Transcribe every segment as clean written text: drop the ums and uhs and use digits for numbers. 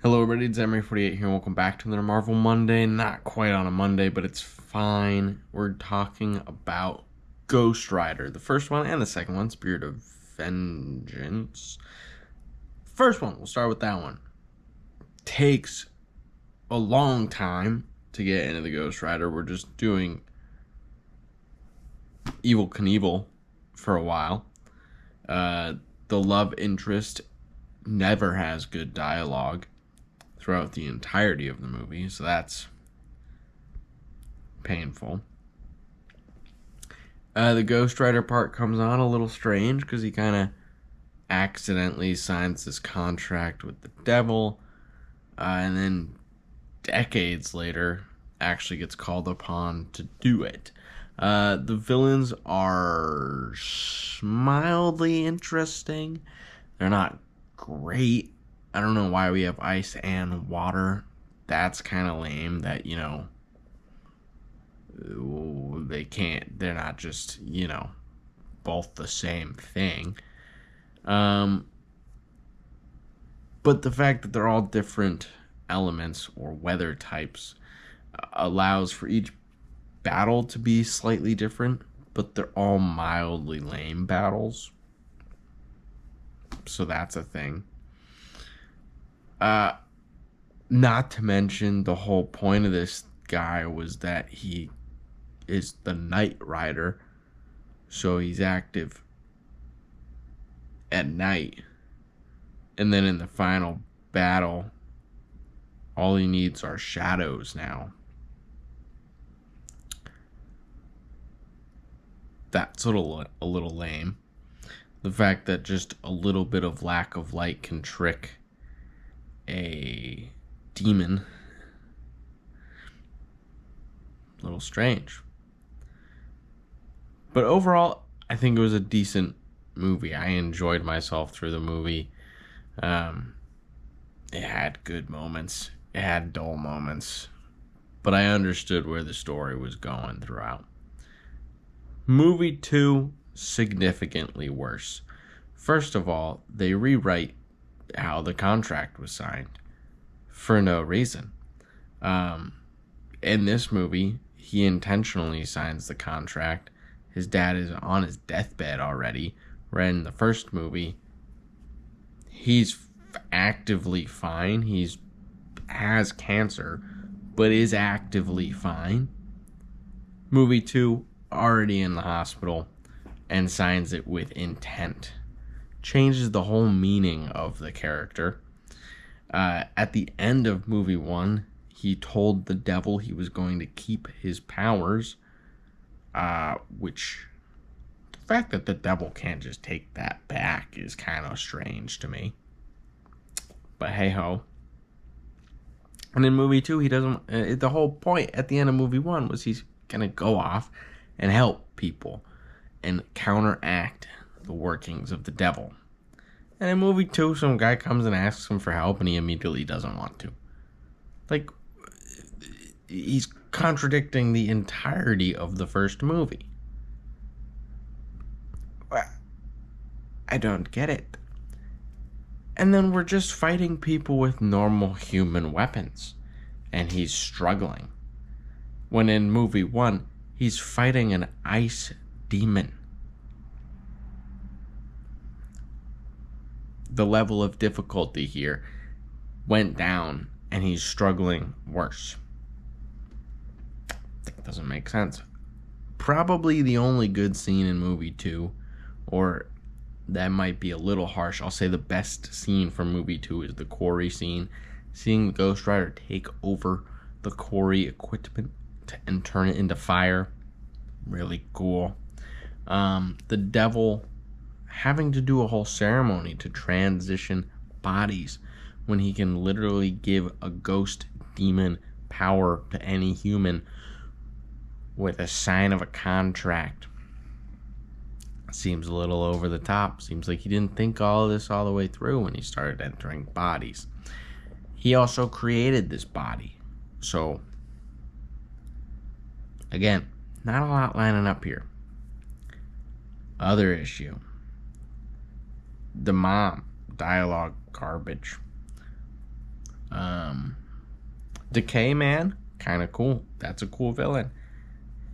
Hello everybody, it's Emery48 here and welcome back to another Marvel Monday. Not quite on a Monday, but it's fine. We're talking about Ghost Rider, the first one and the second one, Spirit of Vengeance. First one, we'll start with that one. Takes a long time to get into the Ghost Rider. We're just doing Evel Knievel for a while. The love interest never has good dialogue throughout the entirety of the movie, so that's painful. The Ghost Rider part comes on a little strange because he kind of accidentally signs this contract with the devil, and then decades later actually gets called upon to do it. The villains are mildly interesting. They're not great. I don't know why we have ice and water. That's kind of lame that, they're not just, both the same thing. But the fact that they're all different elements or weather types allows for each battle to be slightly different, but they're all mildly lame battles. So that's a thing. Not to mention, the whole point of this guy was that he is the Night Rider, so he's active at night. And then in the final battle, all he needs are shadows now. That's a little lame. The fact that just a little bit of lack of light can trick a demon. A little strange. But overall, I think it was a decent movie. I enjoyed myself through the movie. It had good moments. It had dull moments. But I understood where the story was going throughout. Movie 2, significantly worse. First of all, they rewrite how the contract was signed for no reason. In this movie, he intentionally signs the contract. His dad is on his deathbed already. Where in the first movie, he's actively fine. Has cancer, but is actively fine. Movie 2, already in the hospital and signs it with intent. Changes the whole meaning of the character. At the end of movie 1, he told the devil he was going to keep his powers, which the fact that the devil can't just take that back is kind of strange to me. But hey ho. And in movie 2, he doesn't. The whole point at the end of movie 1 was he's gonna go off and help people and counteract the workings of the devil. And in movie 2, some guy comes and asks him for help and he immediately doesn't want to. Like, he's contradicting the entirety of the first movie. I don't get it. And then we're just fighting people with normal human weapons. And he's struggling. When in movie 1, he's fighting an ice demon. The level of difficulty here went down and he's struggling worse. That doesn't make sense. Probably the only good scene in movie 2, or that might be a little harsh. I'll say the best scene from movie 2 is the quarry scene. Seeing the Ghost Rider take over the quarry equipment and turn it into fire. Really cool. The devil having to do a whole ceremony to transition bodies when he can literally give a ghost demon power to any human with a sign of a contract. Seems a little over the top. Seems like he didn't think all of this all the way through when he started entering bodies. He also created this body. So, again, not a lot lining up here. Other issue. The mom, dialogue garbage. Decay Man, kind of cool. That's a cool villain.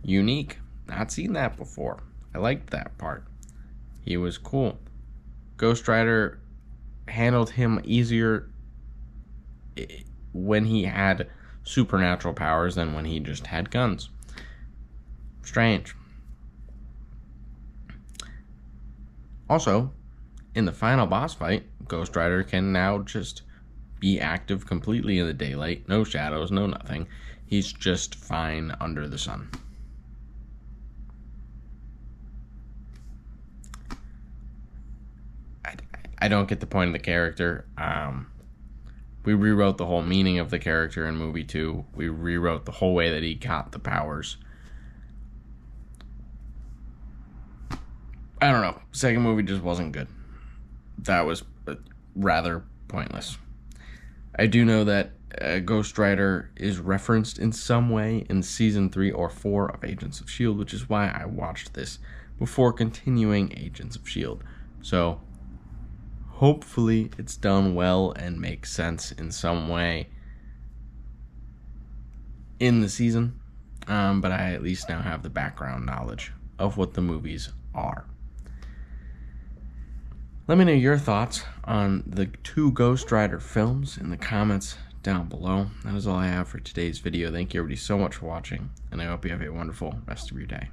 Unique. Not seen that before. I liked that part. He was cool. Ghost Rider handled him easier when he had supernatural powers than when he just had guns. Strange. Also, in the final boss fight, Ghost Rider can now just be active completely in the daylight. No shadows, no nothing. He's just fine under the sun. I don't get the point of the character. We rewrote the whole meaning of the character in movie 2. We rewrote the whole way that he got the powers. I don't know. Second movie just wasn't good. That was rather pointless. I do know that Ghost Rider is referenced in some way in season 3 or 4 of Agents of S.H.I.E.L.D., which is why I watched this before continuing Agents of S.H.I.E.L.D. So, hopefully it's done well and makes sense in some way in the season. But I at least now have the background knowledge of what the movies are. Let me know your thoughts on the 2 Ghost Rider films in the comments down below. That is all I have for today's video. Thank you everybody so much for watching, and I hope you have a wonderful rest of your day.